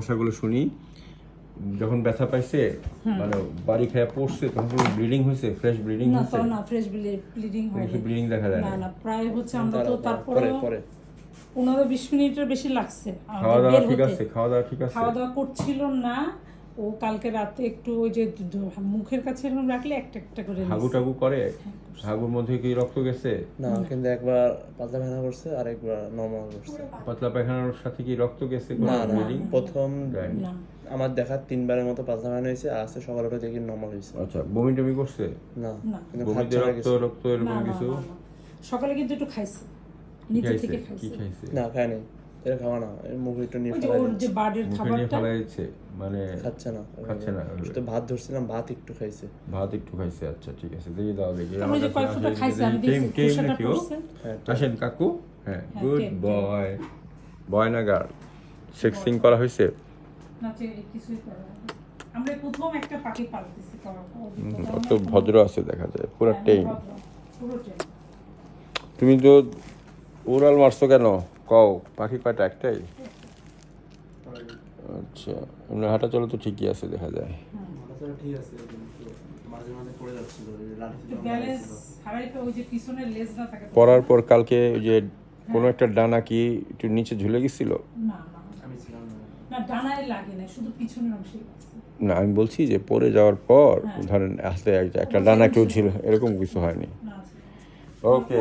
সমস্যাগুলো শুনি। যখন ব্যথা পাইছে মানে বাড়ি খেয়ে পড়ছে তখন ব্লিডিং হয়েছে, ফ্রেশ ব্লিডিং না হয়েছে? তো না, ফ্রেশ ব্লিডিং হয় কিছু ব্লিডিং দেখা যায় না না? না, প্রায় হচ্ছে আমরা তো পরে তারপরে পরে 15-20 মিনিটের বেশি লাগছে খাওয়া দাওয়া বের ঠিক হতে। আছে? খাওয়া দাওয়া ঠিক আছে? খাওয়া দাওয়া করছিল না ও, কালকে রাতে একটু ওই যে মুখের কাছে এরকম রাখলে একটা একটা করে হাগু নিছে। টাগু করে? হাগুর মধ্যে কি রক্ত গেছে? না, কিন্তু একবার পাতলা পায়খানা করছে আর একবার নর্মাল করছে। পাতলা পায়খানার সাথে কি রক্ত গেছে? না না, ব্লিডিং? প্রথম না আমার দেখা 3বারের মতো পাতলা পায়খানা হয়েছে, আর আজকে সকালে উঠে দেখি নর্মাল হয়েছে। আচ্ছা, বমি টমি করছে? না, না কিন্তু বমিতে খাচ্ছা রক্ত রক্ত না এরকম না, কিছু? না, না। সকালে কিন্তু একটু খাইছে, কি নিচে খাইছে? থেকে কি খাইছে। খাইছে? না, খায় নাই। এটা খাওয়া না, এর মুখে একটু নিয়ে ওই যে ফেলাই ওর দিচ্ছে। যে বার্ডের মুখে নিয়ে খাবারটা ফেলাইছে মানে? খাচ্ছে না। খাচ্ছে না? শুধু ভাত ধরছিলাম, ভাত একটু খাইছে। ভাত একটু খাইছে? আচ্ছা ঠিক আছে, দেখি দাও দেখি। ওই যে কয়েক ফোঁটা খাইছে, আমি দেখছি খোসাটা পড়ছে। হ্যাঁ, আসেন কাকু। হ্যাঁ, গুড টেম, টেম। বয়। বয় না গার্ল? সেক্সিং করা হয়েছে? না কিছুই করে না। আমরা প্রথম একটা পাখি পালতেছি অত ভদ্র আছে দেখা যায়, পুরো টেম। পুরো টেম। তুমি তো উড়াল মারছো কেন? কও, পাখি কয়টা? একটাই? আচ্ছা, এমনি হাঁটা চলো তো ঠিকই আছে দেখা যায়। মাথাটা ঠিক আছে, কিন্তু মাঝে মাঝে পড়ে যাচ্ছিল, এই লাঠি একটু ব্যালেন্স হারাইতে ওই যে পিছনের লেজ না থাকে। পরার পর কালকে ওই যে কোনো একটা ডানা কি একটু নিচে ঝুলে গেছিল? না না আমি ছিলাম না। না, ডানায় লাগে না, শুধু পিছনের অংশেই লাগছে। না, আমি বলছি যে পরে যাওয়ার পর হ্যাঁ। ধরেন আস্তে একটা ডানা একটু ঝুলে, এরকম কিছু হয়নি? না, আছে। ওকে।